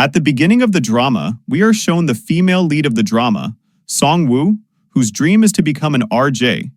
At the beginning of the drama, we are shown the female lead of the drama, Song-woo, whose dream is to become an RJ.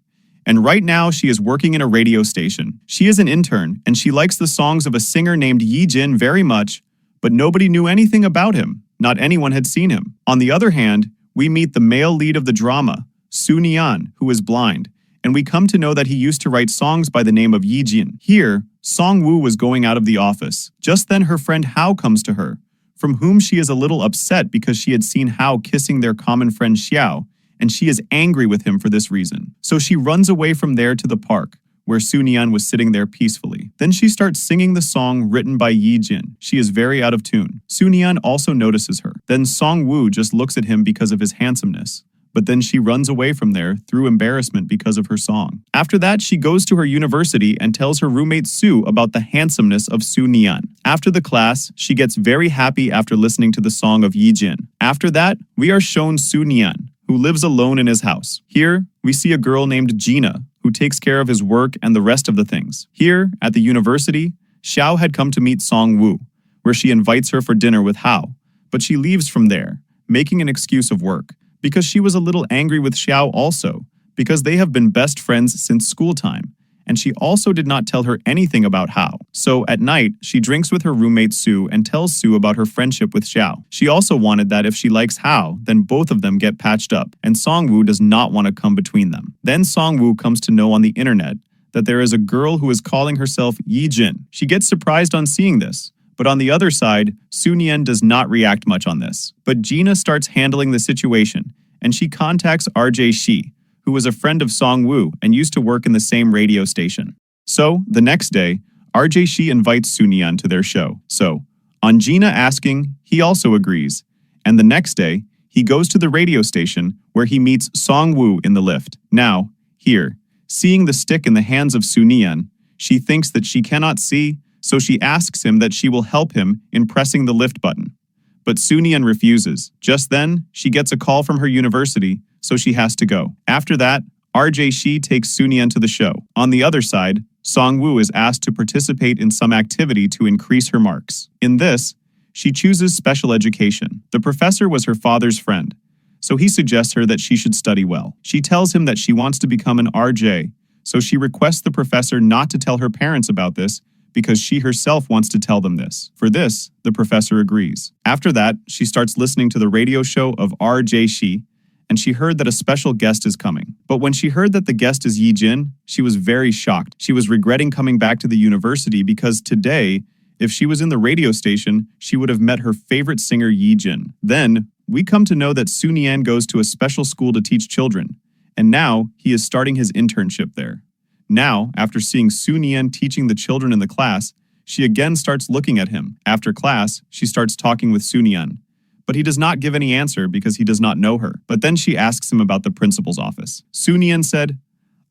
And right now, she is working in a radio station. She is an intern, and she likes the songs of a singer named Yi-jin very much, but nobody knew anything about him. Not anyone had seen him. On the other hand, we meet the male lead of the drama, Soo-neon, who is blind, and we come to know that he used to write songs by the name of Yi-jin. Here, Song-woo was going out of the office. Just then her friend Hao comes to her, from whom she is a little upset because she had seen Hao kissing their common friend Xiao, and she is angry with him for this reason. So she runs away from there to the park, where Soo-neon was sitting there peacefully. Then she starts singing the song written by Yi-jin. She is very out of tune. Soo-neon also notices her. Then Song-woo just looks at him because of his handsomeness. But then she runs away from there through embarrassment because of her song. After that, she goes to her university and tells her roommate Sue about the handsomeness of Soo-neon. After the class, she gets very happy after listening to the song of Yi-jin. After that, we are shown Soo-neon, who lives alone in his house. Here, we see a girl named Gina, who takes care of his work and the rest of the things. Here, at the university, Xiao had come to meet Song-woo, where she invites her for dinner with Hao, but she leaves from there, making an excuse of work, because she was a little angry with Xiao also, because they have been best friends since school time, and she also did not tell her anything about Hao. So at night, she drinks with her roommate Sue and tells Sue about her friendship with Xiao. She also wanted that if she likes Hao, then both of them get patched up, and Song-woo does not want to come between them. Then Song-woo comes to know on the internet that there is a girl who is calling herself Yi-jin. She gets surprised on seeing this, but on the other side, Soo-neon does not react much on this. But Gina starts handling the situation, and she contacts DramaShe, who was a friend of Song-woo and used to work in the same radio station. So, the next day, DramaShe invites Soo-neon to their show. So, on Gina asking, he also agrees. And the next day, he goes to the radio station where he meets Song-woo in the lift. Now, here, seeing the stick in the hands of Soo-neon, she thinks that she cannot see, so she asks him that she will help him in pressing the lift button. But Soo-neon refuses. Just then, she gets a call from her university, so she has to go. After that, DramaShe takes Soo-neon to the show. On the other side, Song-woo is asked to participate in some activity to increase her marks. In this, she chooses special education. The professor was her father's friend, so he suggests her that she should study well. She tells him that she wants to become an RJ, so she requests the professor not to tell her parents about this, because she herself wants to tell them this. For this, the professor agrees. After that, she starts listening to the radio show of DramaShe, and she heard that a special guest is coming. But when she heard that the guest is Yi-jin, she was very shocked. She was regretting coming back to the university because today, if she was in the radio station, she would have met her favorite singer Yi-jin. Then, we come to know that Soo-neon goes to a special school to teach children, and now he is starting his internship there. Now, after seeing Soo-neon teaching the children in the class, she again starts looking at him. After class, she starts talking with Soo-neon, but he does not give any answer because he does not know her. But then she asks him about the principal's office. Soo-neon said,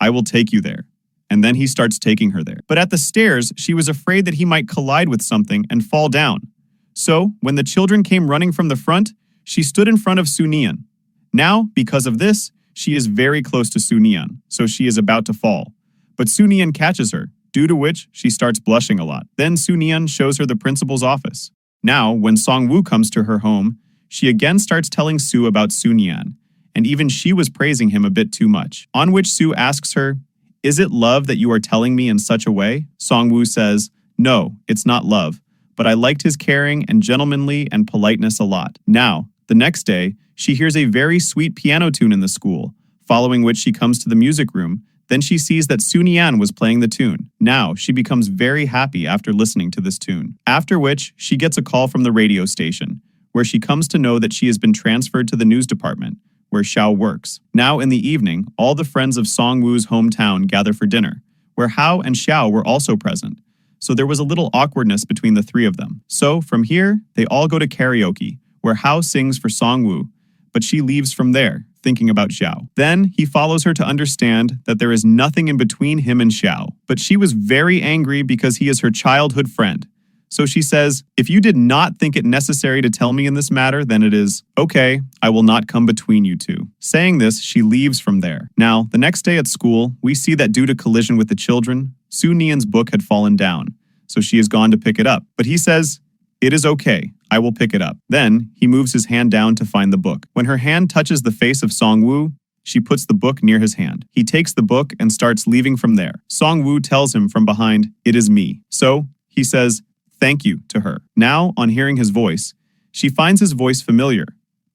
"I will take you there." And then he starts taking her there. But at the stairs, she was afraid that he might collide with something and fall down. So, when the children came running from the front, she stood in front of Soo-neon. Now, because of this, she is very close to Soo-neon, so she is about to fall. But Soo-neon catches her, due to which she starts blushing a lot. Then Soo-neon shows her the principal's office. Now, when Song-woo comes to her home, she again starts telling Sue about Soo-neon, and even she was praising him a bit too much. On which Sue asks her, "Is it love that you are telling me in such a way?" Song-woo says, "No, it's not love, but I liked his caring and gentlemanly and politeness a lot." Now, the next day, she hears a very sweet piano tune in the school, following which she comes to the music room. Then she sees that Soo-neon was playing the tune. Now, she becomes very happy after listening to this tune. After which, she gets a call from the radio station, where she comes to know that she has been transferred to the news department, where Xiao works. Now, in the evening, all the friends of Song-woo's hometown gather for dinner, where Hao and Xiao were also present. So there was a little awkwardness between the three of them. So, from here, they all go to karaoke, where Hao sings for Song-woo, but she leaves from there, thinking about Xiao. Then, he follows her to understand that there is nothing in between him and Xiao. But she was very angry because he is her childhood friend. So she says, "If you did not think it necessary to tell me in this matter, then it is, okay, I will not come between you two." Saying this, she leaves from there. Now, the next day at school, we see that due to collision with the children, Soo-neon's book had fallen down, so she has gone to pick it up. But he says, "It is okay. I will pick it up." Then, he moves his hand down to find the book. When her hand touches the face of Song-woo, she puts the book near his hand. He takes the book and starts leaving from there. Song-woo tells him from behind, "It is me." So, he says, "Thank you," to her. Now, on hearing his voice, she finds his voice familiar.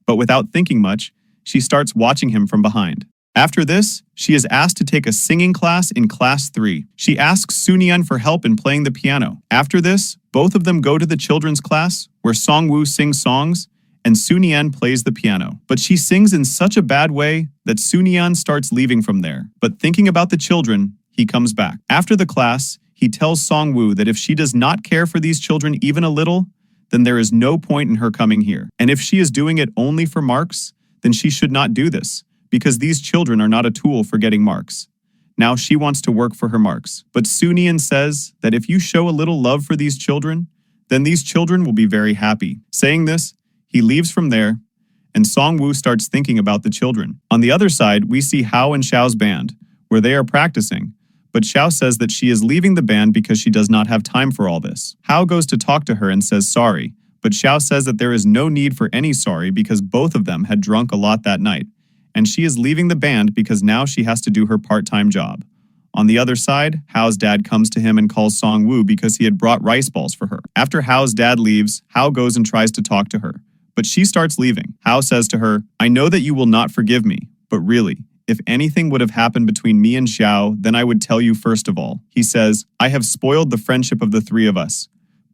But without thinking much, she starts watching him from behind. After this, she is asked to take a singing class in class 3. She asks Soo-yeon for help in playing the piano. After this, both of them go to the children's class, where Song-woo sings songs, and Soo-yeon plays the piano. But she sings in such a bad way that Soo-yeon starts leaving from there. But thinking about the children, he comes back. After the class, he tells Song-woo that if she does not care for these children even a little, then there is no point in her coming here. And if she is doing it only for marks, then she should not do this, because these children are not a tool for getting marks. Now she wants to work for her marks. But Soo-yeon says that if you show a little love for these children, then these children will be very happy. Saying this, he leaves from there, and Song-woo starts thinking about the children. On the other side, we see Hao and Xiao's band, where they are practicing. But Xiao says that she is leaving the band because she does not have time for all this. Hao goes to talk to her and says sorry, but Xiao says that there is no need for any sorry because both of them had drunk a lot that night, and she is leaving the band because now she has to do her part-time job. On the other side, Hao's dad comes to him and calls Song-woo because he had brought rice balls for her. After Hao's dad leaves, Hao goes and tries to talk to her, but she starts leaving. Hao says to her, "I know that you will not forgive me, but really, if anything would have happened between me and Xiao, then I would tell you first of all." He says, "I have spoiled the friendship of the three of us.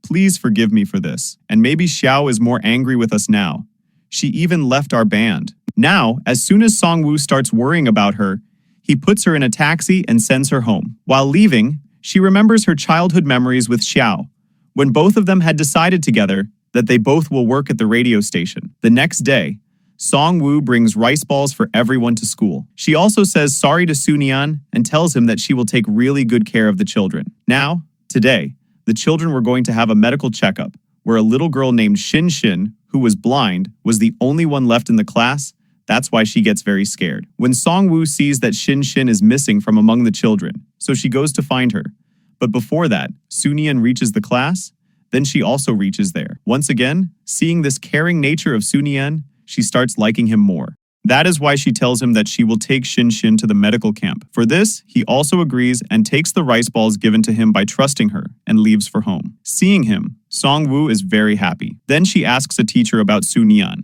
Please forgive me for this." And maybe Xiao is more angry with us now. She even left our band. Now, as soon as Song-woo starts worrying about her, he puts her in a taxi and sends her home. While leaving, she remembers her childhood memories with Xiao, when both of them had decided together that they both will work at the radio station. The next day, Song-woo brings rice balls for everyone to school. She also says sorry to Soo-yeon and tells him that she will take really good care of the children. Now, today, the children were going to have a medical checkup, where a little girl named Shin, who was blind, was the only one left in the class. That's why she gets very scared. When Song-woo sees that Shin is missing from among the children, so she goes to find her. But before that, Soo-yeon reaches the class, then she also reaches there. Once again, seeing this caring nature of Soo-yeon, she starts liking him more. That is why she tells him that she will take Shin to the medical camp. For this, he also agrees and takes the rice balls given to him by trusting her and leaves for home. Seeing him, Song-woo is very happy. Then she asks a teacher about Soo-yeon.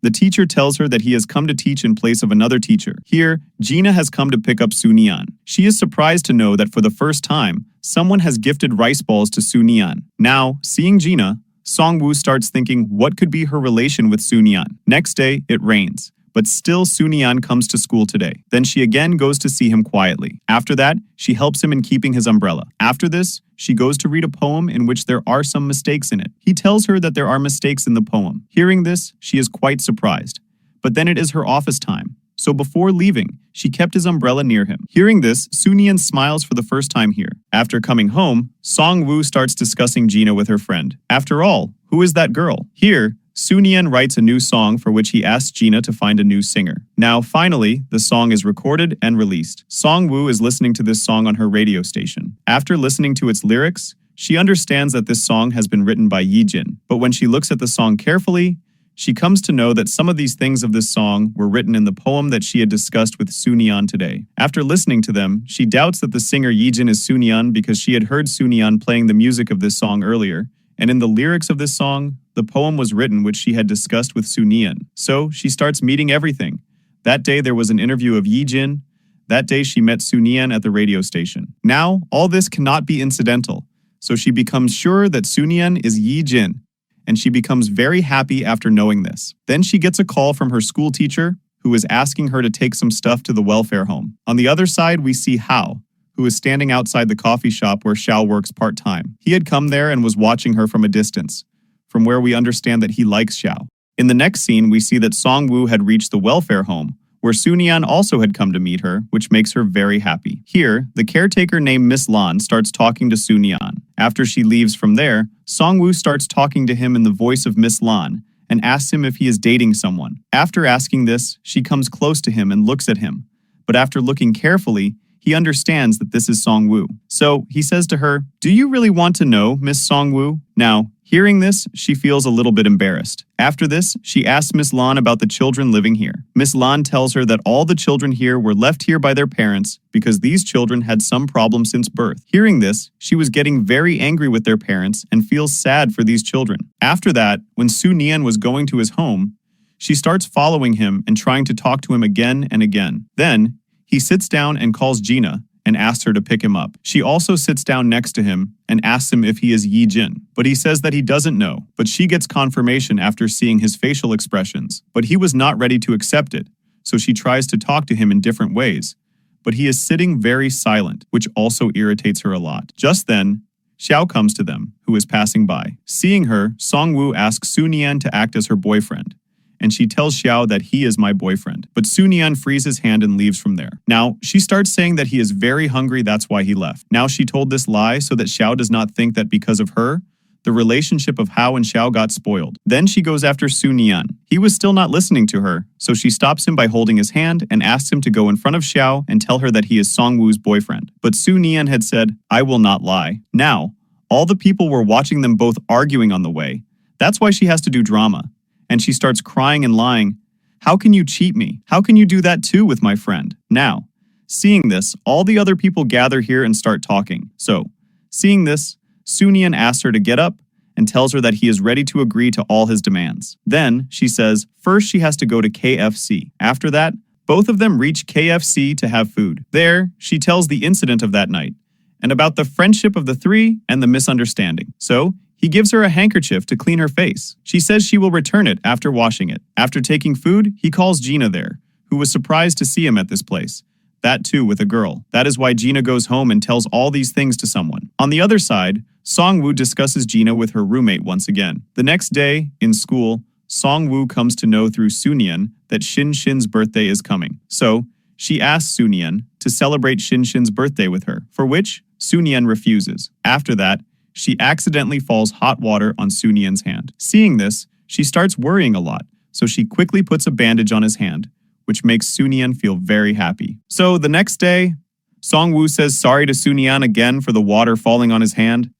The teacher tells her that he has come to teach in place of another teacher. Here, Gina has come to pick up Soo-yeon. She is surprised to know that for the first time, someone has gifted rice balls to Soo-yeon. Now, seeing Gina, Song-woo starts thinking what could be her relation with Soo-yeon. Next day, it rains. But still, Soo-yeon comes to school today. Then she again goes to see him quietly. After that, she helps him in keeping his umbrella. After this, she goes to read a poem in which there are some mistakes in it. He tells her that there are mistakes in the poem. Hearing this, she is quite surprised. But then it is her office time. So before leaving, she kept his umbrella near him. Hearing this, Soo-yeon smiles for the first time here. After coming home, Song-woo starts discussing Gina with her friend. After all, who is that girl? Here, Soo-yeon writes a new song for which he asks Gina to find a new singer. Now, finally, the song is recorded and released. Song-woo is listening to this song on her radio station. After listening to its lyrics, she understands that this song has been written by Yi-jin. But when she looks at the song carefully, she comes to know that some of these things of this song were written in the poem that she had discussed with Soo-yeon today. After listening to them, she doubts that the singer Yi-jin is Soo-yeon because she had heard Soo-yeon playing the music of this song earlier, and in the lyrics of this song, the poem was written which she had discussed with Soo-yeon. So she starts meeting everything. That day there was an interview of Yi-jin. That day she met Soo-yeon at the radio station. Now, all this cannot be incidental, so she becomes sure that Soo-yeon is Yi-jin, and she becomes very happy after knowing this. Then she gets a call from her school teacher, who is asking her to take some stuff to the welfare home. On the other side, we see Hao, who is standing outside the coffee shop where Xiao works part-time. He had come there and was watching her from a distance, from where we understand that he likes Xiao. In the next scene, we see that Song-woo had reached the welfare home, where Soo-yeon also had come to meet her, which makes her very happy. Here, the caretaker named Miss Lan starts talking to Soo-yeon. After she leaves from there, Song-woo starts talking to him in the voice of Miss Lan and asks him if he is dating someone. After asking this, she comes close to him and looks at him. But after looking carefully, he understands that this is Song-woo. So he says to her, "Do you really want to know, Miss Song-woo?" Now, Hearing this, she feels a little bit embarrassed. After this, she asks Miss Lan about the children living here. Miss Lan tells her that all the children here were left here by their parents because these children had some problem since birth. Hearing this, she was getting very angry with their parents and feels sad for these children. After that, when Su Nian was going to his home, she starts following him and trying to talk to him again and again. Then, he sits down and calls Gina and asks her to pick him up. She also sits down next to him and asks him if he is Yi Jin, but he says that he doesn't know, but she gets confirmation after seeing his facial expressions. But he was not ready to accept it, so she tries to talk to him in different ways, but he is sitting very silent, which also irritates her a lot. Just then, Xiao comes to them, who is passing by. Seeing her, Songwoo asks Su Nian to act as her boyfriend, and she tells Xiao that he is my boyfriend. But Su Nian frees his hand and leaves from there. Now, she starts saying that he is very hungry, that's why he left. Now she told this lie so that Xiao does not think that because of her, the relationship of Hao and Xiao got spoiled. Then she goes after Su Nian. He was still not listening to her, so she stops him by holding his hand and asks him to go in front of Xiao and tell her that he is Songwoo's boyfriend. But Su Nian had said, "I will not lie." Now, all the people were watching them both arguing on the way. That's why she has to do drama. And she starts crying and lying. "How can you cheat me? How can you do that too with my friend?" Now, seeing this, all the other people gather here and start talking. So, seeing this, Su Nian asks her to get up and tells her that he is ready to agree to all his demands. Then, she says, first she has to go to KFC. After that, both of them reach KFC to have food. There, she tells the incident of that night, and about the friendship of the three and the misunderstanding. So, he gives her a handkerchief to clean her face. She says she will return it after washing it. After taking food, he calls Gina there, who was surprised to see him at this place. That too with a girl. That is why Gina goes home and tells all these things to someone. On the other side, Songwoo discusses Gina with her roommate once again. The next day, in school, Songwoo comes to know through Su Nian that Shin Shin's birthday is coming. So, she asks Su Nian to celebrate Shin Shin's birthday with her, for which Su Nian refuses. After that, she accidentally falls hot water on Su Nian's hand. Seeing this, she starts worrying a lot, so she quickly puts a bandage on his hand, which makes Su Nian feel very happy. So the next day, Songwoo says sorry to Su Nian again for the water falling on his hand,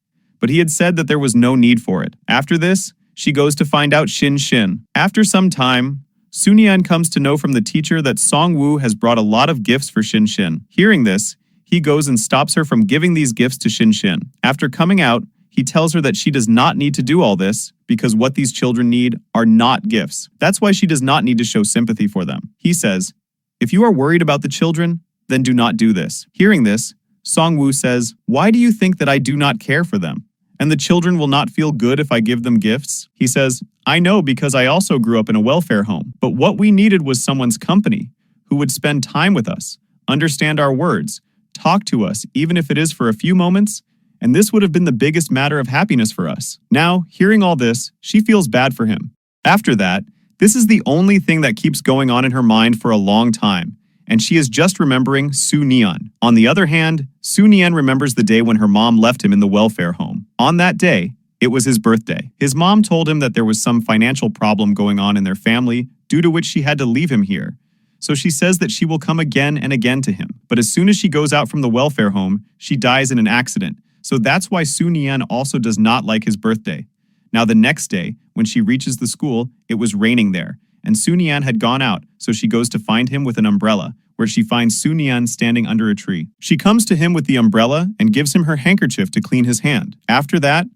but he had said that there was no need for it. After this, she goes to find out Shin Shin. After some time, Su Nian comes to know from the teacher that Songwoo has brought a lot of gifts for Shin Shin. Hearing this, he goes and stops her from giving these gifts to Shin Shin. After coming out, he tells her that she does not need to do all this because what these children need are not gifts. That's why she does not need to show sympathy for them. He says, "If you are worried about the children, then do not do this." Hearing this, Songwoo says, "Why do you think that I do not care for them? And the children will not feel good if I give them gifts?" He says, "I know because I also grew up in a welfare home. But what we needed was someone's company who would spend time with us, understand our words, talk to us, even if it is for a few moments, and this would have been the biggest matter of happiness for us." Now, hearing all this, she feels bad for him. After that, this is the only thing that keeps going on in her mind for a long time, and she is just remembering Su Nian. On the other hand, Su Nian remembers the day when her mom left him in the welfare home. On that day, it was his birthday. His mom told him that there was some financial problem going on in their family, due to which she had to leave him here. So she says that she will come again and again to him. But as soon as she goes out from the welfare home, she dies in an accident. So that's why Su Nian also does not like his birthday. Now the next day, when she reaches the school, it was raining there, and Su Nian had gone out, so she goes to find him with an umbrella, where she finds Su Nian standing under a tree. She comes to him with the umbrella and gives him her handkerchief to clean his hand. After that,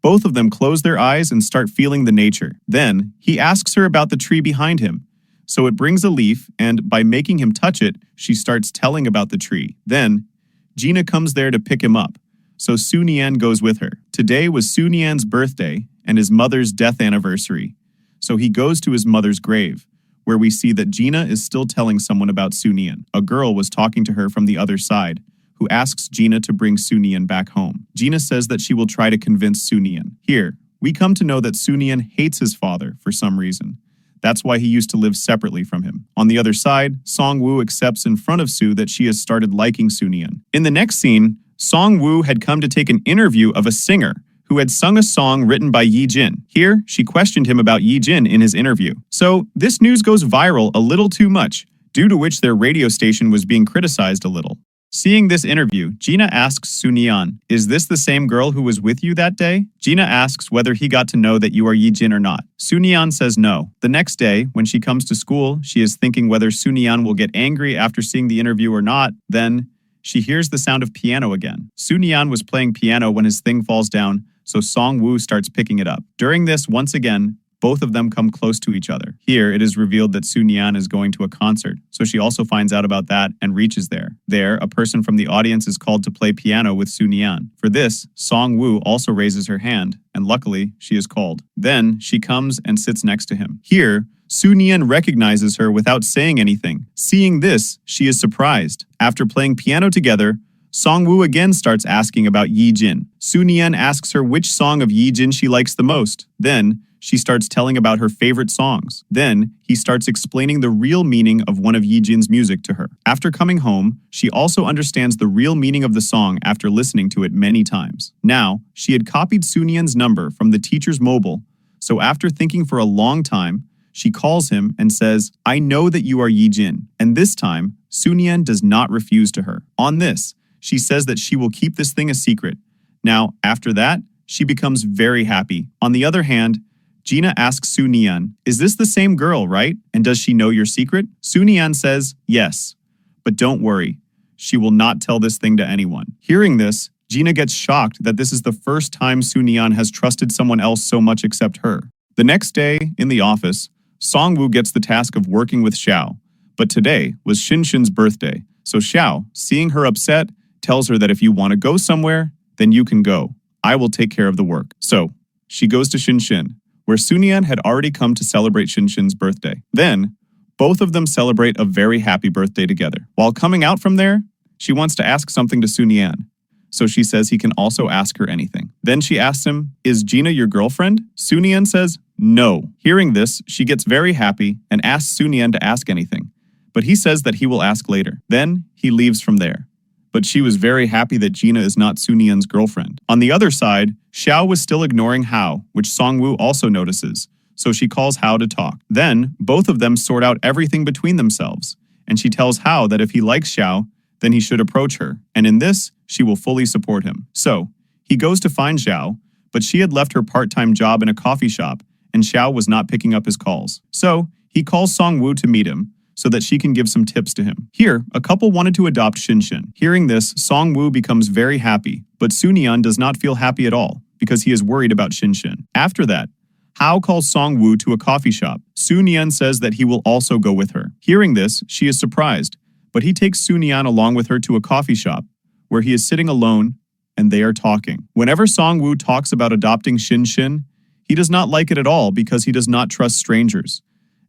both of them close their eyes and start feeling the nature. Then, he asks her about the tree behind him. So it brings a leaf, and by making him touch it, she starts telling about the tree. Then, Gina comes there to pick him up, so Su Nian goes with her. Today was Su Nian's birthday and his mother's death anniversary, so he goes to his mother's grave, where we see that Gina is still telling someone about Su Nian. A girl was talking to her from the other side, who asks Gina to bring Su Nian back home. Gina says that she will try to convince Su Nian. Here, we come to know that Su Nian hates his father for some reason. That's why he used to live separately from him. On the other side, Songwoo accepts in front of Su that she has started liking Su Nian. In the next scene, Songwoo had come to take an interview of a singer who had sung a song written by Yi Jin. Here, she questioned him about Yi Jin in his interview. So, this news goes viral a little too much, due to which their radio station was being criticized a little. Seeing this interview, Gina asks Sunian, "Is this the same girl who was with you that day?" Gina asks whether he got to know that you are Yijin or not. Sunian says no. The next day, when she comes to school, she is thinking whether Sunian will get angry after seeing the interview or not. Then, she hears the sound of piano again. Sunian was playing piano when his thing falls down, so Song-woo starts picking it up. During this, once again, both of them come close to each other. Here, it is revealed that Sunian is going to a concert, so she also finds out about that and reaches there. There, a person from the audience is called to play piano with Sunian. For this, Song-woo also raises her hand, and luckily, she is called. Then, she comes and sits next to him. Here, Sunian recognizes her without saying anything. Seeing this, she is surprised. After playing piano together, Song-woo again starts asking about Yijin. Sunian asks her which song of Yijin she likes the most. Then, she starts telling about her favorite songs. Then, he starts explaining the real meaning of one of Yijin's music to her. After coming home, she also understands the real meaning of the song after listening to it many times. Now, she had copied Sunian's number from the teacher's mobile, so after thinking for a long time, she calls him and says, "I know that you are Yijin." And this time, Sunian does not refuse to her. On this, she says that she will keep this thing a secret. Now, after that, she becomes very happy. On the other hand, Gina asks Sunian, "Is this the same girl, right? And does she know your secret?" Sunian says, "Yes, but don't worry. She will not tell this thing to anyone." Hearing this, Gina gets shocked that this is the first time Sunian has trusted someone else so much except her. The next day, in the office, Song-woo gets the task of working with Xiao. But today was Shinshin's birthday, so Xiao, seeing her upset, tells her that if you want to go somewhere, then you can go. I will take care of the work. So, she goes to Shinshin, where Sunian had already come to celebrate Shinshin's birthday. Then, both of them celebrate a very happy birthday together. While coming out from there, she wants to ask something to Sunian, so she says he can also ask her anything. Then she asks him, "Is Gina your girlfriend?" Sunian says, "No." Hearing this, she gets very happy and asks Sunian to ask anything, but he says that he will ask later. Then, he leaves from there. But she was very happy that Gina is not Sunian's girlfriend. On the other side, Xiao was still ignoring Hao, which Song-woo also notices, so she calls Hao to talk. Then, both of them sort out everything between themselves, and she tells Hao that if he likes Xiao, then he should approach her, and in this, she will fully support him. So, he goes to find Xiao, but she had left her part-time job in a coffee shop, and Xiao was not picking up his calls. So, he calls Song-woo to meet him, so that she can give some tips to him. Here, a couple wanted to adopt Shinshin. Hearing this, Song-woo becomes very happy, but Sunian does not feel happy at all, because he is worried about Shinshin. After that, Hao calls Song-woo to a coffee shop. Sunian says that he will also go with her. Hearing this, she is surprised, but he takes Sunian along with her to a coffee shop, where he is sitting alone, and they are talking. Whenever Song-woo talks about adopting Shinshin, he does not like it at all because he does not trust strangers.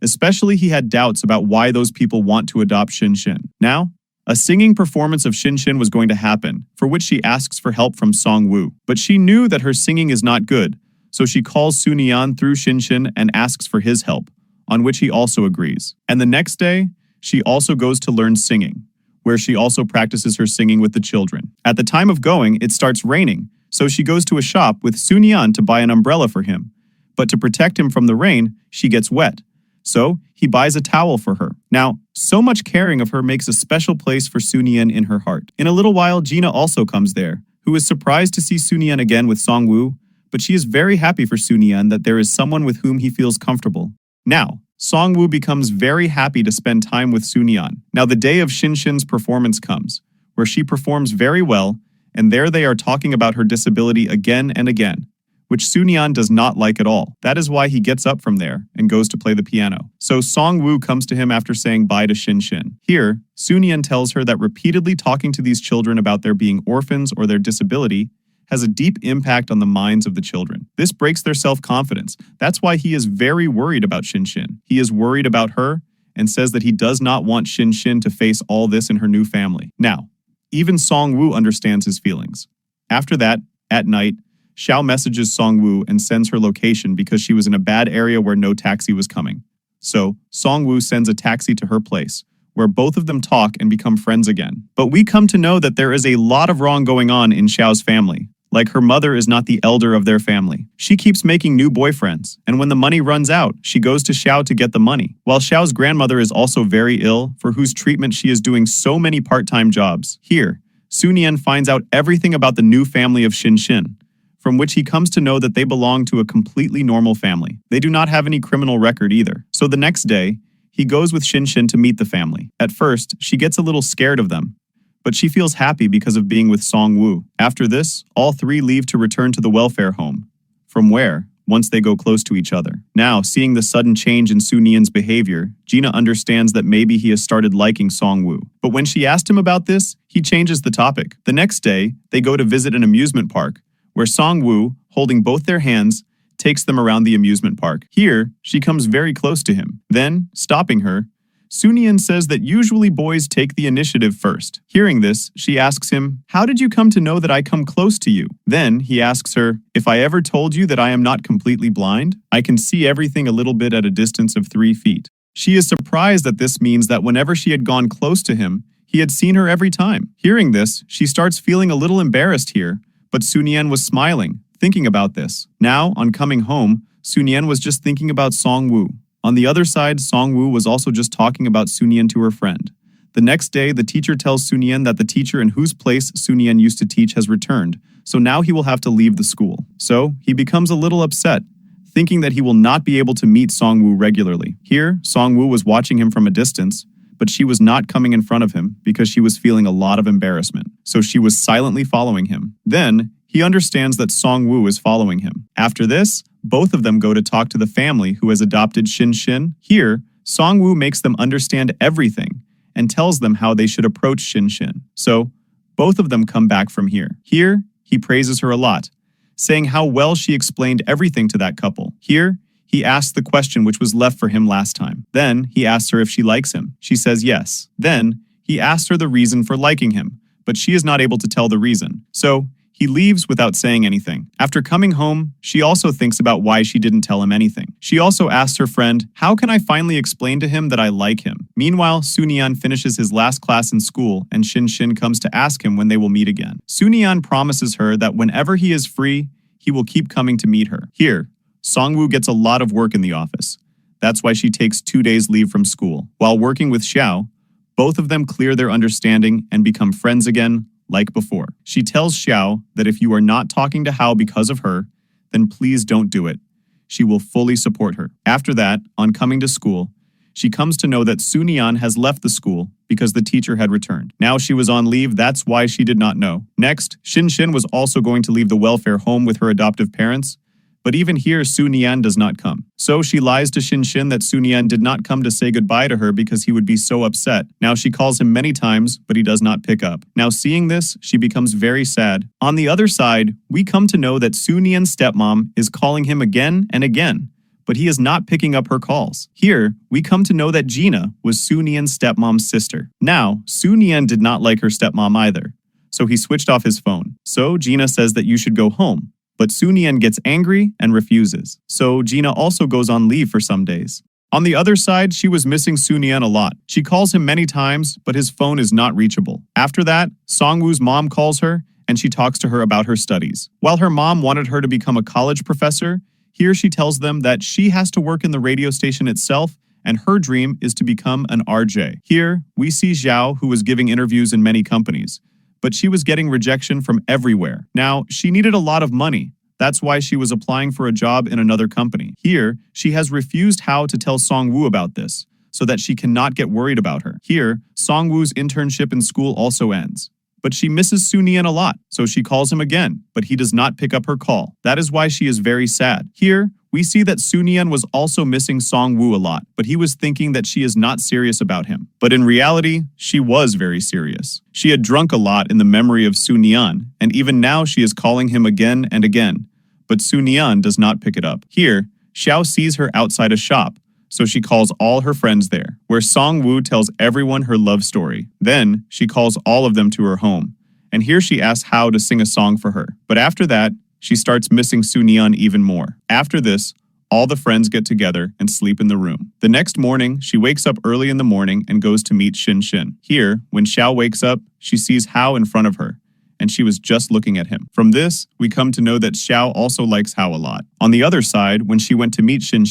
Especially he had doubts about why those people want to adopt Shinshin. Now, a singing performance of Shinshin was going to happen, for which she asks for help from Song-woo. But she knew that her singing is not good, so she calls Sunian through Shinshin and asks for his help, on which he also agrees. And the next day, she also goes to learn singing, where she also practices her singing with the children. At the time of going, it starts raining, so she goes to a shop with Sunian to buy an umbrella for him. But to protect him from the rain, she gets wet. So, he buys a towel for her. Now, so much caring of her makes a special place for Sunian in her heart. In a little while, Gina also comes there, who is surprised to see Sunian again with Song-woo, but she is very happy for Sunian that there is someone with whom he feels comfortable. Now, Song-woo becomes very happy to spend time with Sunian. Now, the day of Shinshin's performance comes, where she performs very well, and there they are talking about her disability again and again, which Sunian does not like at all. That is why he gets up from there and goes to play the piano. So Song-woo comes to him after saying bye to Shinshin. Here, Sunian tells her that repeatedly talking to these children about their being orphans or their disability has a deep impact on the minds of the children. This breaks their self-confidence. That's why he is very worried about Shinshin. He is worried about her and says that he does not want Shinshin to face all this in her new family. Now, even Song-woo understands his feelings. After that, at night, Xiao messages Song-woo and sends her location because she was in a bad area where no taxi was coming. So, Song-woo sends a taxi to her place, where both of them talk and become friends again. But we come to know that there is a lot of wrong going on in Xiao's family. like her mother is not the elder of their family. She keeps making new boyfriends, and when the money runs out, she goes to Xiao to get the money. While Xiao's grandmother is also very ill, for whose treatment she is doing so many part-time jobs. Here, Su Nian finds out everything about the new family of Xin, from which he comes to know that they belong to a completely normal family. They do not have any criminal record either. So the next day, he goes with Xin to meet the family. At first, she gets a little scared of them, but she feels happy because of being with Song Woo. After this, all three leave to return to the welfare home, from where, once they go close to each other. Now, seeing the sudden change in Su Nian's behavior, Gina understands that maybe he has started liking Song Woo. But when she asked him about this, he changes the topic. The next day, they go to visit an amusement park, where Song Woo, holding both their hands, takes them around the amusement park. Here, she comes very close to him. Then, stopping her, Su Nian says that usually boys take the initiative first. Hearing this, she asks him, "How did you come to know that I come close to you?" Then, he asks her, "If I ever told you that I am not completely blind? I can see everything a little bit at a distance of 3 feet." She is surprised that this means that whenever she had gone close to him, he had seen her every time. Hearing this, she starts feeling a little embarrassed here, but Su Nian was smiling, thinking about this. Now, on coming home, Su Nian was just thinking about Song Woo. On the other side, Song Woo was also just talking about Su Nian to her friend. The next day, the teacher tells Su Nian that the teacher in whose place Su Nian used to teach has returned, so now he will have to leave the school. So, he becomes a little upset, thinking that he will not be able to meet Song Woo regularly. Here, Song Woo was watching him from a distance, but she was not coming in front of him because she was feeling a lot of embarrassment, so she was silently following him. Then, he understands that Song Woo is following him. After this, both of them go to talk to the family who has adopted Xin. Here, Song Woo makes them understand everything and tells them how they should approach Xin. So, both of them come back from here. Here, he praises her a lot, saying how well she explained everything to that couple. Here, he asks the question which was left for him last time. Then, he asks her if she likes him. She says yes. Then, he asks her the reason for liking him, but she is not able to tell the reason. So, he leaves without saying anything. After coming home, she also thinks about why she didn't tell him anything. She also asks her friend, "How can I finally explain to him that I like him?" Meanwhile, Su Nian finishes his last class in school and Xin comes to ask him when they will meet again. Su Nian promises her that whenever he is free, he will keep coming to meet her. Here, Song Woo gets a lot of work in the office. That's why she takes 2 days leave from school. While working with Xiao, both of them clear their understanding and become friends again, like before. She tells Xiao that if you are not talking to Hao because of her, then please don't do it. She will fully support her. After that, on coming to school, she comes to know that Su Nian has left the school because the teacher had returned. Now she was on leave, that's why she did not know. Next, Xin was also going to leave the welfare home with her adoptive parents, but even here, Su Nian does not come. So she lies to Xin that Su Nian did not come to say goodbye to her because he would be so upset. Now she calls him many times, but he does not pick up. Now seeing this, she becomes very sad. On the other side, we come to know that Su Nian's stepmom is calling him again and again, but he is not picking up her calls. Here, we come to know that Gina was Su Nian's stepmom's sister. Now, Su Nian did not like her stepmom either, so he switched off his phone. So Gina says that you should go home. But Su Nian gets angry and refuses. So Gina also goes on leave for some days. On the other side, she was missing Su Nian a lot. She calls him many times, but his phone is not reachable. After that, Song Woo's mom calls her, and she talks to her about her studies. While her mom wanted her to become a college professor, here she tells them that she has to work in the radio station itself, and her dream is to become an RJ. Here, we see Zhao, who was giving interviews in many companies, but she was getting rejection from everywhere. Now, she needed a lot of money. That's why she was applying for a job in another company. Here, she has refused Hao to tell Song Woo about this, so that she cannot get worried about her. Here, Song Woo's internship in school also ends. But she misses Su Nian a lot, so she calls him again, but he does not pick up her call. That is why she is very sad. Here, we see that Su Nian was also missing Song Woo a lot, but he was thinking that she is not serious about him. But in reality, she was very serious. She had drunk a lot in the memory of Su Nian, and even now she is calling him again and again, but Su Nian does not pick it up. Here, Xiao sees her outside a shop, so she calls all her friends there, where Song Woo tells everyone her love story. Then, she calls all of them to her home, and here she asks Hao to sing a song for her. But after that, she starts missing Su Nian even more. After this, all the friends get together and sleep in the room. The next morning, she wakes up early in the morning and goes to meet Xin. Here, when Xiao wakes up, she sees Hao in front of her, and she was just looking at him. From this, we come to know that Xiao also likes Hao a lot. On the other side, when she went to meet Xin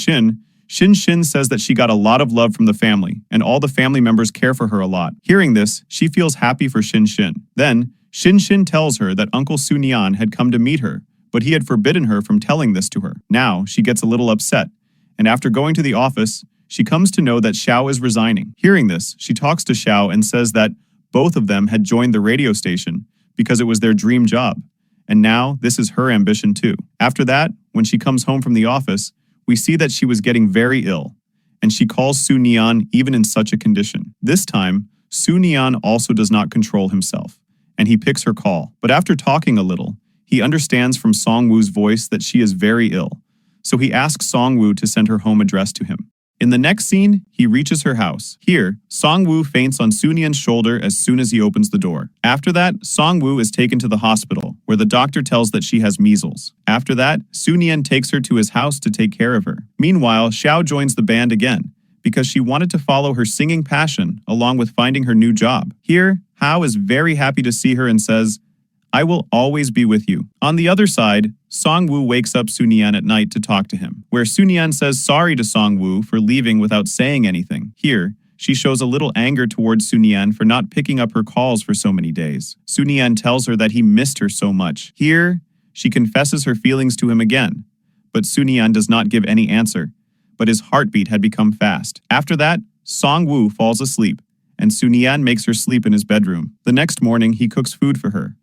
Xin says that she got a lot of love from the family, and all the family members care for her a lot. Hearing this, she feels happy for Xin. Then, Xin tells her that Uncle Su Nian had come to meet her, but he had forbidden her from telling this to her. Now, she gets a little upset, and after going to the office, she comes to know that Xiao is resigning. Hearing this, she talks to Xiao and says that both of them had joined the radio station because it was their dream job, and now this is her ambition too. After that, when she comes home from the office, we see that she was getting very ill, and she calls Su Nian even in such a condition. This time, Su Nian also does not control himself, and he picks her call. But after talking a little, he understands from Song Woo's voice that she is very ill, so he asks Song Woo to send her home address to him. In the next scene, he reaches her house. Here, Song Woo faints on Su Nian's shoulder as soon as he opens the door. After that, Song Woo is taken to the hospital, where the doctor tells that she has measles. After that, Su Nian takes her to his house to take care of her. Meanwhile, Xiao joins the band again, because she wanted to follow her singing passion along with finding her new job. Here, Hao is very happy to see her and says, "I will always be with you." On the other side, Song Woo wakes up Su Nian at night to talk to him, where Su Nian says sorry to Song Woo for leaving without saying anything. Here, she shows a little anger towards Su Nian for not picking up her calls for so many days. Su Nian tells her that he missed her so much. Here, she confesses her feelings to him again, but Su Nian does not give any answer, but his heartbeat had become fast. After that, Song Woo falls asleep, and Su Nian makes her sleep in his bedroom. The next morning, he cooks food for her.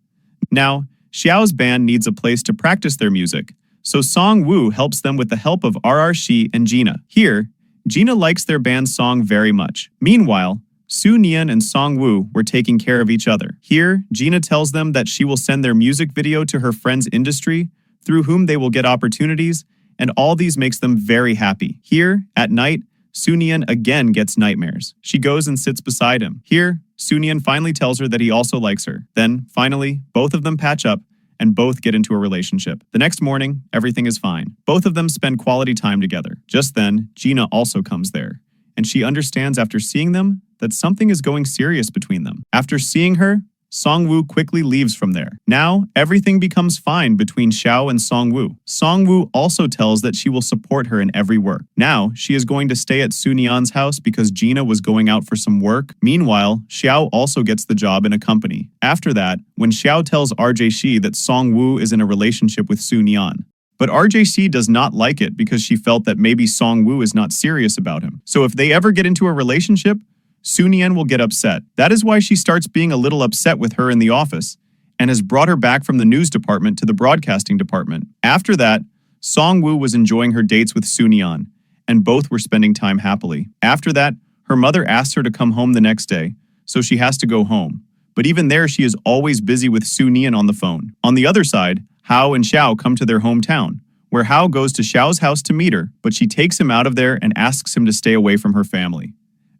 Now, Xiao's band needs a place to practice their music, so Song Woo helps them with the help of RRShe and Gina. Here, Gina likes their band's song very much. Meanwhile, Su Nian and Song Woo were taking care of each other. Here, Gina tells them that she will send their music video to her friend's industry, through whom they will get opportunities, and all these makes them very happy. Here, at night, Su Nian again gets nightmares. She goes and sits beside him. Here, Su Nian finally tells her that he also likes her. Then, finally, both of them patch up and both get into a relationship. The next morning, everything is fine. Both of them spend quality time together. Just then, Gina also comes there, and she understands after seeing them that something is going serious between them. After seeing her, Song Woo quickly leaves from there. Now, everything becomes fine between Xiao and Song Woo. Song Woo also tells that she will support her in every work. Now, she is going to stay at Su Nian's house because Gina was going out for some work. Meanwhile, Xiao also gets the job in a company. After that, when Xiao tells RJC that Song Woo is in a relationship with Su Nian, but RJC does not like it because she felt that maybe Song Woo is not serious about him. So if they ever get into a relationship, Su Nian will get upset. That is why she starts being a little upset with her in the office and has brought her back from the news department to the broadcasting department. After that, Song Woo was enjoying her dates with Su Nian, and both were spending time happily. After that, her mother asks her to come home the next day, so she has to go home. But even there, she is always busy with Su Nian on the phone. On the other side, Hao and Xiao come to their hometown, where Hao goes to Xiao's house to meet her, but she takes him out of there and asks him to stay away from her family.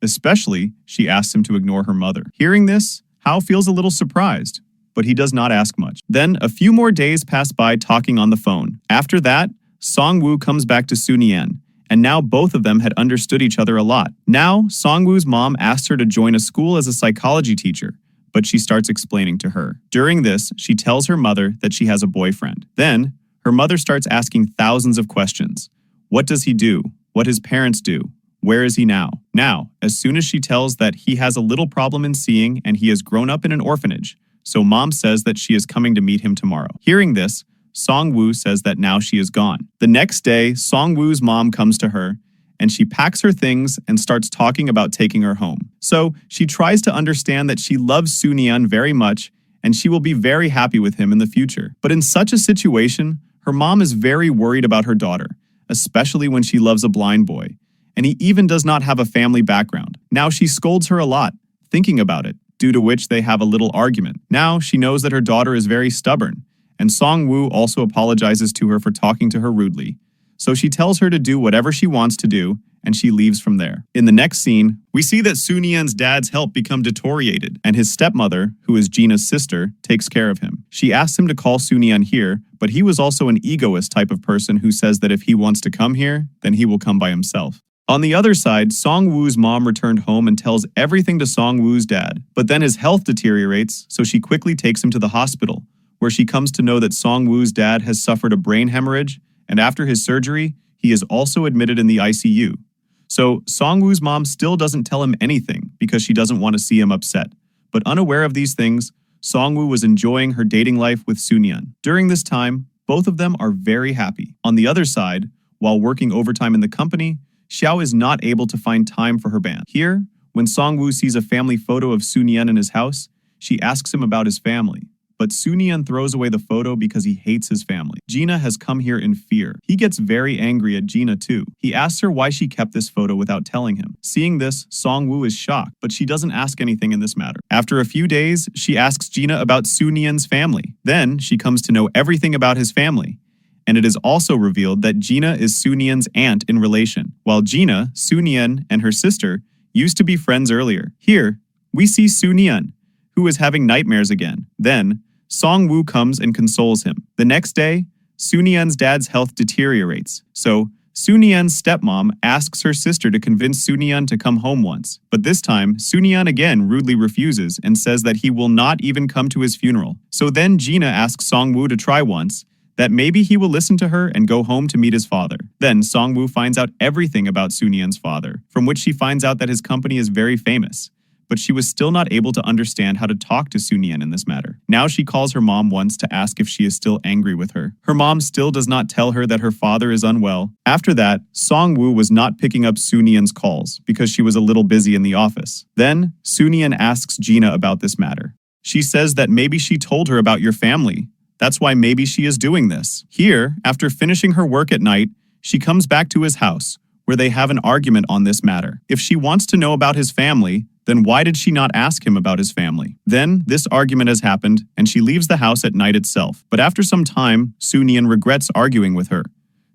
Especially, she asks him to ignore her mother. Hearing this, Hao feels a little surprised, but he does not ask much. Then, a few more days pass by talking on the phone. After that, Song Woo comes back to Su Nian, and now both of them had understood each other a lot. Now, Song Woo's mom asks her to join a school as a psychology teacher, but she starts explaining to her. During this, she tells her mother that she has a boyfriend. Then, her mother starts asking thousands of questions. What does he do? What his parents do? Where is he now? Now, as soon as she tells that he has a little problem in seeing and he has grown up in an orphanage, so mom says that she is coming to meet him tomorrow. Hearing this, Song Woo says that now she is gone. The next day, Song Woo's mom comes to her, and she packs her things and starts talking about taking her home. So, she tries to understand that she loves Su Nian very much, and she will be very happy with him in the future. But in such a situation, her mom is very worried about her daughter, especially when she loves a blind boy, and he even does not have a family background. Now she scolds her a lot, thinking about it, due to which they have a little argument. Now she knows that her daughter is very stubborn, and Song Woo also apologizes to her for talking to her rudely. So she tells her to do whatever she wants to do, and she leaves from there. In the next scene, we see that Su Nian's dad's health become deteriorated, and his stepmother, who is Gina's sister, takes care of him. She asks him to call Su Nian here, but he was also an egoist type of person who says that if he wants to come here, then he will come by himself. On the other side, Song-woo's mom returned home and tells everything to Song-woo's dad. But then his health deteriorates, so she quickly takes him to the hospital, where she comes to know that Song-woo's dad has suffered a brain hemorrhage, and after his surgery, he is also admitted in the ICU. So Song-woo's mom still doesn't tell him anything because she doesn't want to see him upset. But unaware of these things, Song-woo was enjoying her dating life with Soon-yeon. During this time, both of them are very happy. On the other side, while working overtime in the company, Xiao is not able to find time for her band. Here, when Song-woo sees a family photo of Soon-yeon in his house, she asks him about his family. But Soon-yeon throws away the photo because he hates his family. Gina has come here in fear. He gets very angry at Gina too. He asks her why she kept this photo without telling him. Seeing this, Song-woo is shocked, but she doesn't ask anything in this matter. After a few days, she asks Gina about Soon-yeon's family. Then, she comes to know everything about his family. And it is also revealed that Gina is Soon-yeon's aunt in relation, while Gina, Soon-yeon, and her sister used to be friends earlier. Here, we see Soon-yeon, who is having nightmares again. Then, Song-woo comes and consoles him. The next day, Soon-yeon's dad's health deteriorates, so Soon-yeon's stepmom asks her sister to convince Soon-yeon to come home once. But this time, Soon-yeon again rudely refuses and says that he will not even come to his funeral. So then Gina asks Song-woo to try once, that maybe he will listen to her and go home to meet his father. Then Song-woo finds out everything about Soon-yeon's father, from which she finds out that his company is very famous. But she was still not able to understand how to talk to Soon-yeon in this matter. Now she calls her mom once to ask if she is still angry with her. Her mom still does not tell her that her father is unwell. After that, Song-woo was not picking up Soon-yeon's calls because she was a little busy in the office. Then, Soon-yeon asks Gina about this matter. She says that maybe she told her about your family. That's why maybe she is doing this. Here, after finishing her work at night, she comes back to his house, where they have an argument on this matter. If she wants to know about his family, then why did she not ask him about his family? Then, this argument has happened, and she leaves the house at night itself. But after some time, Soon-yeon regrets arguing with her.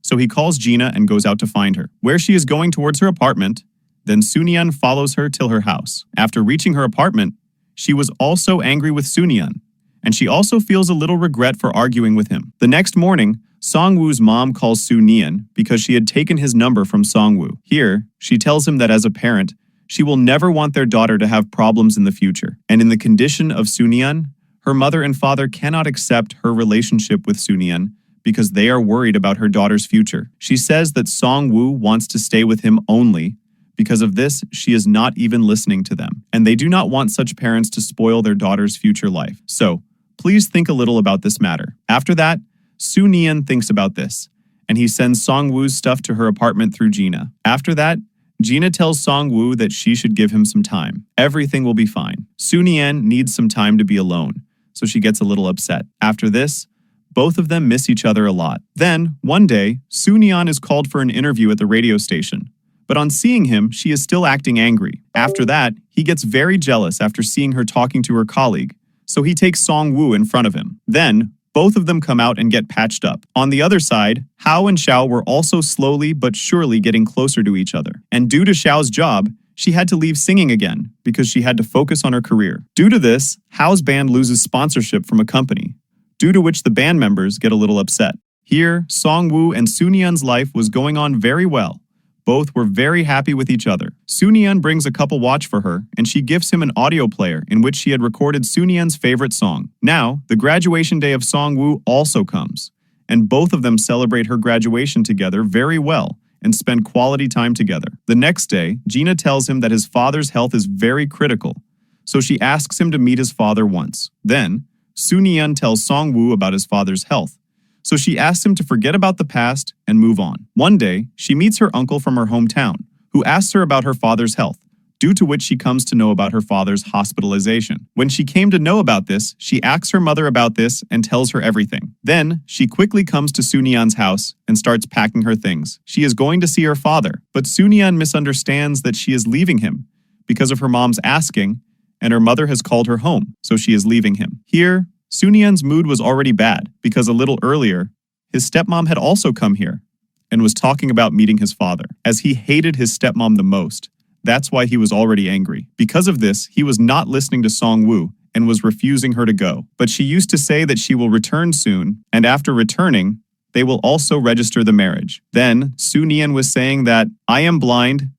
So he calls Gina and goes out to find her. Where she is going towards her apartment, then Soon-yeon follows her till her house. After reaching her apartment, she was also angry with Soon-yeon, and she also feels a little regret for arguing with him. The next morning, Song-woo's mom calls Soon-yeon because she had taken his number from Song-woo. Here, she tells him that as a parent, she will never want their daughter to have problems in the future. And in the condition of Soon-yeon, her mother and father cannot accept her relationship with Soon-yeon because they are worried about her daughter's future. She says that Song-woo wants to stay with him only. Because of this, she is not even listening to them. And they do not want such parents to spoil their daughter's future life. So, please think a little about this matter. After that, Soon-yeon thinks about this, and he sends Song-woo's stuff to her apartment through Gina. After that, Gina tells Song-woo that she should give him some time. Everything will be fine. Soon-yeon needs some time to be alone, so she gets a little upset. After this, both of them miss each other a lot. Then, one day, Soon-yeon is called for an interview at the radio station. But on seeing him, she is still acting angry. After that, he gets very jealous after seeing her talking to her colleague, so he takes Song-woo in front of him. Then, both of them come out and get patched up. On the other side, Hao and Xiao were also slowly but surely getting closer to each other. And due to Xiao's job, she had to leave singing again because she had to focus on her career. Due to this, Hao's band loses sponsorship from a company, due to which the band members get a little upset. Here, Song-woo and Soon-yeon's life was going on very well. Both were very happy with each other. Soon-yeon brings a couple watch for her, and she gifts him an audio player in which she had recorded Soon-yeon's favorite song. Now, the graduation day of Song-woo also comes, and both of them celebrate her graduation together very well and spend quality time together. The next day, Gina tells him that his father's health is very critical, so she asks him to meet his father once. Then, Soon-yeon tells Song-woo about his father's health, so she asks him to forget about the past and move on. One day, she meets her uncle from her hometown, who asks her about her father's health, due to which she comes to know about her father's hospitalization. When she came to know about this, she asks her mother about this and tells her everything. Then, she quickly comes to Soon-yeon's house and starts packing her things. She is going to see her father, but Soon-yeon misunderstands that she is leaving him because of her mom's asking, and her mother has called her home, so she is leaving him. Here, Soon-yeon's mood was already bad because a little earlier, his stepmom had also come here and was talking about meeting his father. As he hated his stepmom the most, that's why he was already angry. Because of this, he was not listening to Song-woo and was refusing her to go. But she used to say that she will return soon, and after returning, they will also register the marriage. Then, Sunian was saying that, I am blind.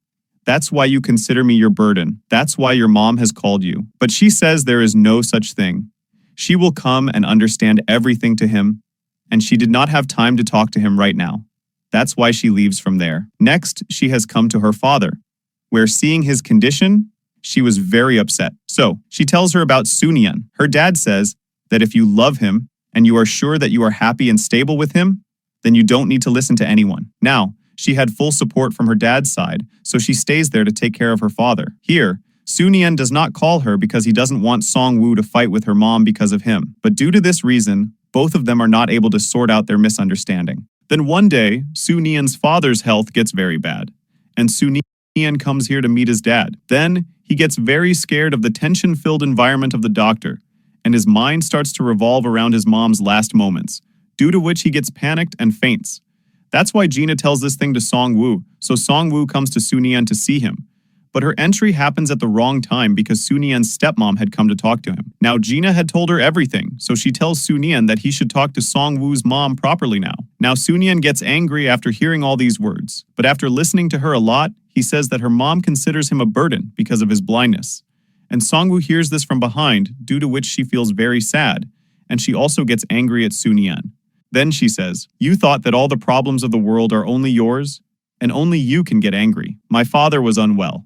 That's why you consider me your burden. That's why your mom has called you. But she says there is no such thing. She will come and understand everything to him, and she did not have time to talk to him right now. That's why she leaves from there. Next, she has come to her father, where seeing his condition, she was very upset. So, she tells her about Sunian. Her dad says that if you love him and you are sure that you are happy and stable with him, then you don't need to listen to anyone. Now, she had full support from her dad's side, so she stays there to take care of her father. Here, Sunian does not call her because he doesn't want Song-woo to fight with her mom because of him. But due to this reason, both of them are not able to sort out their misunderstanding. Then one day, Sunian's father's health gets very bad, and Sunian comes here to meet his dad. Then, he gets very scared of the tension-filled environment of the doctor, and his mind starts to revolve around his mom's last moments, due to which he gets panicked and faints. That's why Gina tells this thing to Song-woo, so Song-woo comes to Sunian to see him. But her entry happens at the wrong time because Sunian's stepmom had come to talk to him. Now Gina had told her everything, so she tells Sunian that he should talk to Song-woo's mom properly now. Now Sunian gets angry after hearing all these words, but after listening to her a lot, he says that her mom considers him a burden because of his blindness. And Song-woo hears this from behind, due to which she feels very sad, and she also gets angry at Sunian. Then she says, you thought that all the problems of the world are only yours, and only you can get angry. My father was unwell.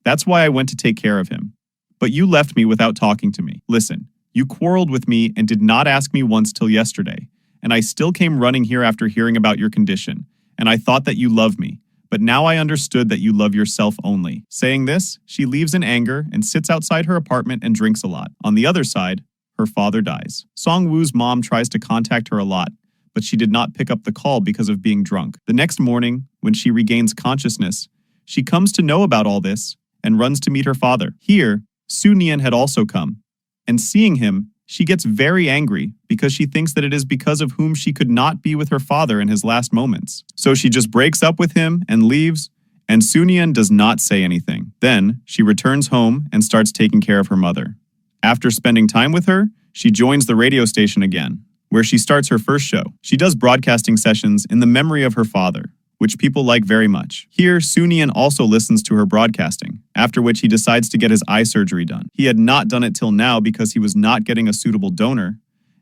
That's why I went to take care of him. But you left me without talking to me. Listen, you quarreled with me and did not ask me once till yesterday, and I still came running here after hearing about your condition, and I thought that you loved me. But now I understood that you love yourself only. Saying this, she leaves in anger and sits outside her apartment and drinks a lot. On the other side, her father dies. Song-woo's mom tries to contact her a lot, but she did not pick up the call because of being drunk. The next morning, when she regains consciousness, she comes to know about all this and runs to meet her father. Here, Sunian had also come, and seeing him, she gets very angry because she thinks that it is because of whom she could not be with her father in his last moments. So she just breaks up with him and leaves, and Sunian does not say anything. Then, she returns home and starts taking care of her mother. After spending time with her, she joins the radio station again, where she starts her first show. She does broadcasting sessions in the memory of her father, which people like very much. Here, Sunian also listens to her broadcasting, after which he decides to get his eye surgery done. He had not done it till now because he was not getting a suitable donor,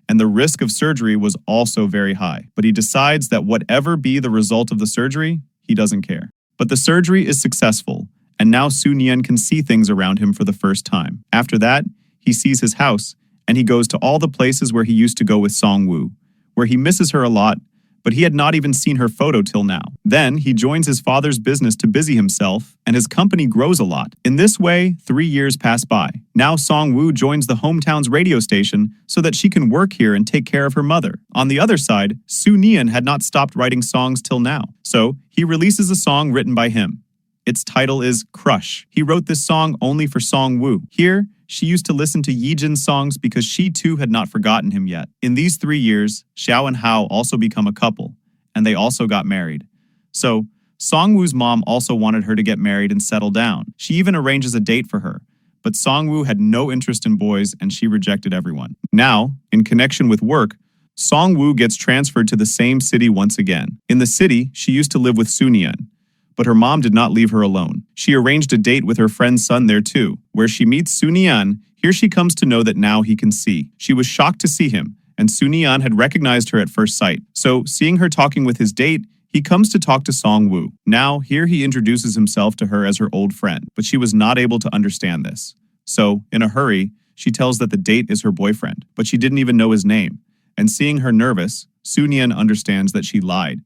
and the risk of surgery was also very high. But he decides that whatever be the result of the surgery, he doesn't care. But the surgery is successful, and now Sunian can see things around him for the first time. After that, he sees his house, and he goes to all the places where he used to go with Song-woo, where he misses her a lot, but he had not even seen her photo till now. Then, he joins his father's business to busy himself, and his company grows a lot. In this way, 3 years pass by. Now Song-woo joins the hometown's radio station so that she can work here and take care of her mother. On the other side, Sunian had not stopped writing songs till now, so he releases a song written by him. Its title is Crush. He wrote this song only for Song-woo. Here, she used to listen to Yeejin's songs because she too had not forgotten him yet. In these 3 years, Xiao and Hao also become a couple, and they also got married. So, Song-woo's mom also wanted her to get married and settle down. She even arranges a date for her, but Song-woo had no interest in boys and she rejected everyone. Now, in connection with work, Song-woo gets transferred to the same city once again. In the city, she used to live with Sunian, but her mom did not leave her alone. She arranged a date with her friend's son there too, where she meets Sunian. Here she comes to know that now he can see. She was shocked to see him, and Sunian had recognized her at first sight. So, seeing her talking with his date, he comes to talk to Song-woo. Now, here he introduces himself to her as her old friend, but she was not able to understand this. So, in a hurry, she tells that the date is her boyfriend, but she didn't even know his name. And seeing her nervous, Sunian understands that she lied.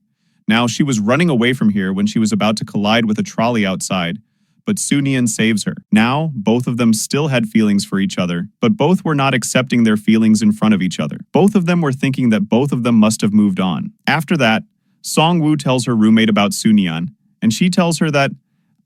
Now, she was running away from here when she was about to collide with a trolley outside, but Sunian saves her. Now, both of them still had feelings for each other, but both were not accepting their feelings in front of each other. Both of them were thinking that both of them must have moved on. After that, Song-woo tells her roommate about Sunian, and she tells her that,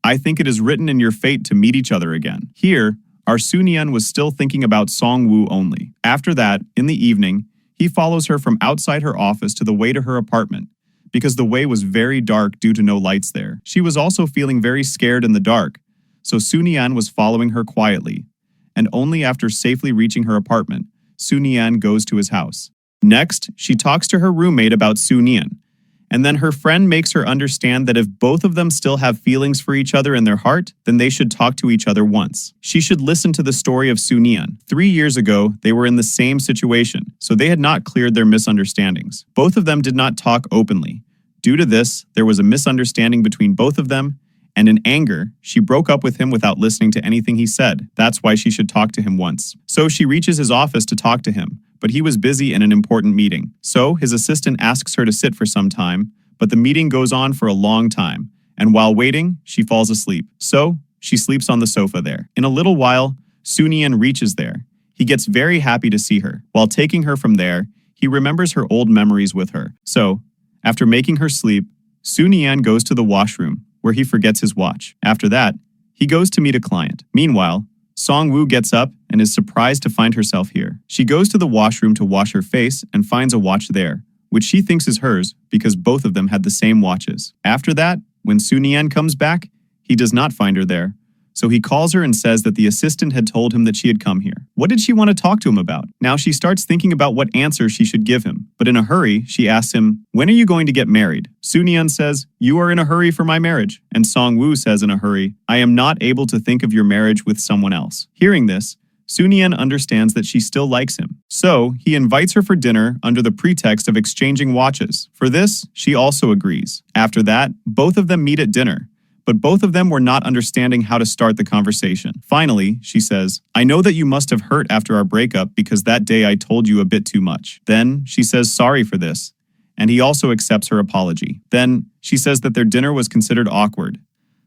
I think it is written in your fate to meet each other again. Here, our Sunian was still thinking about Song-woo only. After that, in the evening, he follows her from outside her office to the way to her apartment, because the way was very dark due to no lights there. She was also feeling very scared in the dark, so Sunian was following her quietly, and only after safely reaching her apartment, Sunian goes to his house. Next, she talks to her roommate about Soonian, and then her friend makes her understand that if both of them still have feelings for each other in their heart, then they should talk to each other once. She should listen to the story of Soonian. 3 years ago, they were in the same situation, so they had not cleared their misunderstandings. Both of them did not talk openly. Due to this, there was a misunderstanding between both of them, and in anger, she broke up with him without listening to anything he said. That's why she should talk to him once. So she reaches his office to talk to him, but he was busy in an important meeting. So his assistant asks her to sit for some time, but the meeting goes on for a long time, and while waiting, she falls asleep. So she sleeps on the sofa there. In a little while, Soonian reaches there. He gets very happy to see her. While taking her from there, he remembers her old memories with her. So, after making her sleep, Soonian goes to the washroom, where he forgets his watch. After that, he goes to meet a client. Meanwhile, Song-woo gets up and is surprised to find herself here. She goes to the washroom to wash her face and finds a watch there, which she thinks is hers because both of them had the same watches. After that, when Soonian comes back, he does not find her there. So he calls her and says that the assistant had told him that she had come here. What did she want to talk to him about? Now she starts thinking about what answer she should give him. But in a hurry, she asks him, "When are you going to get married?" Soonian says, "You are in a hurry for my marriage." And Song-woo says in a hurry, "I am not able to think of your marriage with someone else." Hearing this, Soonian understands that she still likes him. So he invites her for dinner under the pretext of exchanging watches. For this, she also agrees. After that, both of them meet at dinner. But both of them were not understanding how to start the conversation. Finally, she says, "I know that you must have hurt after our breakup because that day I told you a bit too much." Then she says sorry for this, and he also accepts her apology. Then she says that their dinner was considered awkward,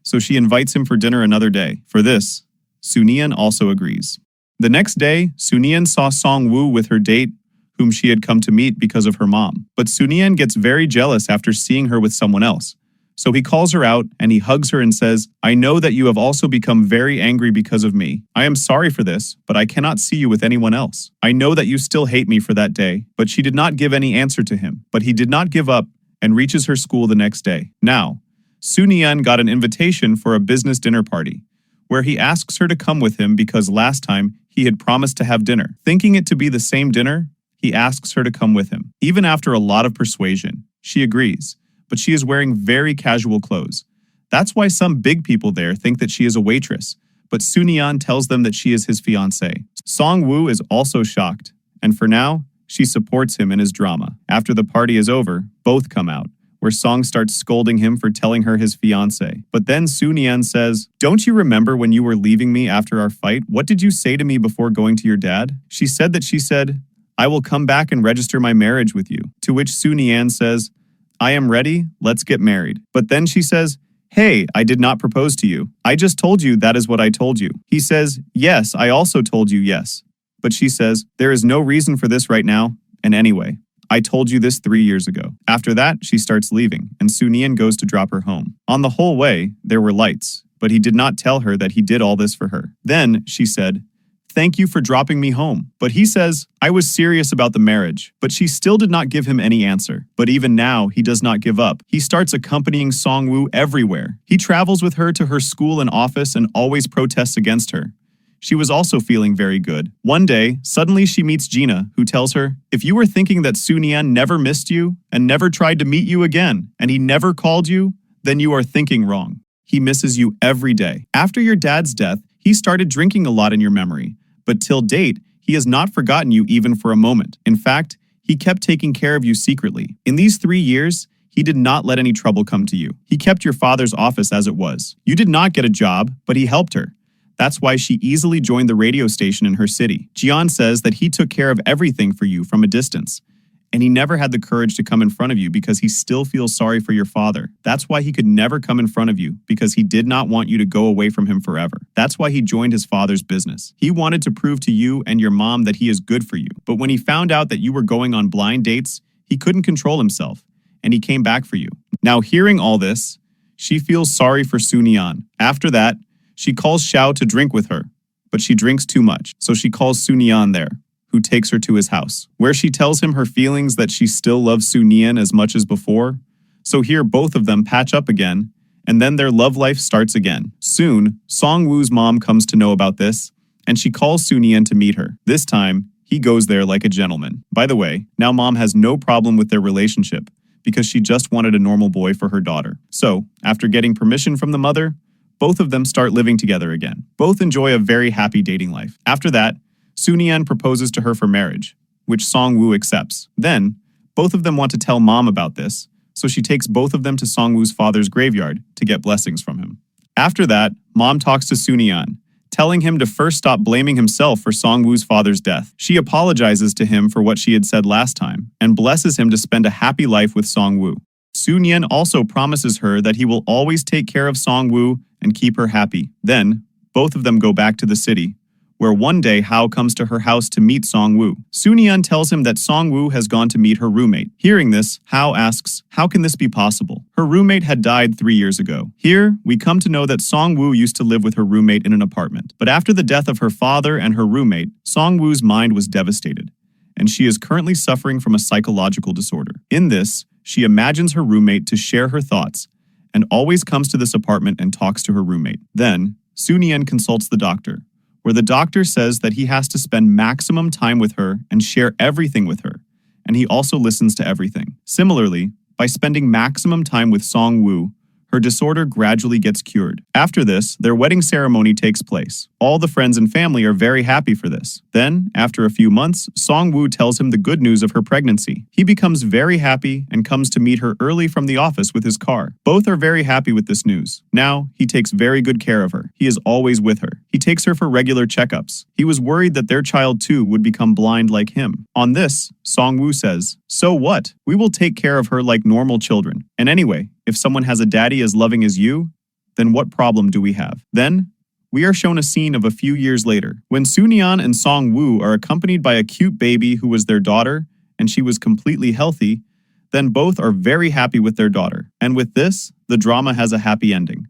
so she invites him for dinner another day. For this, Soonian also agrees. The next day, Soonian saw Song-woo with her date, whom she had come to meet because of her mom. But Soonian gets very jealous after seeing her with someone else. So he calls her out and he hugs her and says, "I know that you have also become very angry because of me. I am sorry for this, but I cannot see you with anyone else. I know that you still hate me for that day." But she did not give any answer to him. But he did not give up and reaches her school the next day. Now, Soonian got an invitation for a business dinner party, where he asks her to come with him because last time he had promised to have dinner. Thinking it to be the same dinner, he asks her to come with him. Even after a lot of persuasion, she agrees. But she is wearing very casual clothes. That's why some big people there think that she is a waitress, but Soonian tells them that she is his fiancée. Song-woo is also shocked, and for now, she supports him in his drama. After the party is over, both come out, where Song starts scolding him for telling her his fiancé. But then Soonian says, "Don't you remember when you were leaving me after our fight? What did you say to me before going to your dad?" She said, "I will come back and register my marriage with you." To which Soonian says, "I am ready, let's get married." But then she says, "Hey, I did not propose to you. I just told you that is what I told you." He says, "Yes, I also told you yes." But she says, "There is no reason for this right now, and anyway, I told you this 3 years ago." After that, she starts leaving, and Soonian goes to drop her home. On the whole way, there were lights, but he did not tell her that he did all this for her. Then she said, "Thank you for dropping me home." But he says, "I was serious about the marriage." But she still did not give him any answer. But even now, he does not give up. He starts accompanying Song-woo everywhere. He travels with her to her school and office and always protests against her. She was also feeling very good. One day, suddenly she meets Gina, who tells her, "If you were thinking that Soonian never missed you and never tried to meet you again, and he never called you, then you are thinking wrong. He misses you every day. After your dad's death, he started drinking a lot in your memory. But till date, he has not forgotten you even for a moment. In fact, he kept taking care of you secretly. In these 3 years, he did not let any trouble come to you. He kept your father's office as it was. You did not get a job, but he helped her. That's why she easily joined the radio station in her city. Jian says that he took care of everything for you from a distance. And he never had the courage to come in front of you because he still feels sorry for your father. That's why he could never come in front of you, because he did not want you to go away from him forever. That's why he joined his father's business. He wanted to prove to you and your mom that he is good for you. But when he found out that you were going on blind dates, he couldn't control himself, and he came back for you." Now, hearing all this, she feels sorry for Soonian. After that, she calls Xiao to drink with her, but she drinks too much, so she calls Soonian there, who takes her to his house, where she tells him her feelings that she still loves Soonian as much as before. So here both of them patch up again, and then their love life starts again. Soon, Song-woo's mom comes to know about this, and she calls Soonian to meet her. This time, he he goes there like a gentleman. By the way, now mom has no problem with their relationship because she just wanted a normal boy for her daughter. So, after getting permission from the mother, both of them start living together again. Both enjoy a very happy dating life. After that, Soon-Yeon proposes to her for marriage, which Song-woo accepts. Then, both of them want to tell mom about this, so she takes both of them to Song-woo's father's graveyard to get blessings from him. After that, mom talks to Soon-Yeon, telling him to first stop blaming himself for Song-woo's father's death. She apologizes to him for what she had said last time, and blesses him to spend a happy life with Song-woo. Soon-Yeon also promises her that he will always take care of Song-woo and keep her happy. Then, both of them go back to the city, where one day Hao comes to her house to meet Song-woo. Soon-Yeon tells him that Song-woo has gone to meet her roommate. Hearing this, Hao asks, how can this be possible? Her roommate had died 3 years ago. Here, we come to know that Song-woo used to live with her roommate in an apartment. But after the death of her father and her roommate, Song-woo's mind was devastated, and she is currently suffering from a psychological disorder. In this, she imagines her roommate to share her thoughts, and always comes to this apartment and talks to her roommate. Then, Soon-Yeon consults the doctor, where the doctor says that he has to spend maximum time with her and share everything with her, and he also listens to everything. Similarly, by spending maximum time with Song-woo, her disorder gradually gets cured. After this, their wedding ceremony takes place. All the friends and family are very happy for this. Then, after a few months, Song-woo tells him the good news of her pregnancy. He becomes very happy and comes to meet her early from the office with his car. Both are very happy with this news. Now, he takes very good care of her. He is always with her. He takes her for regular checkups. He was worried that their child too would become blind like him. On this, Song-woo says, "So what? We will take care of her like normal children. And anyway, if someone has a daddy as loving as you, then what problem do we have?" Then, we are shown a scene of a few years later, when Soon-Yeon and Song-woo are accompanied by a cute baby who was their daughter, and she was completely healthy. Then both are very happy with their daughter. And with this, the drama has a happy ending.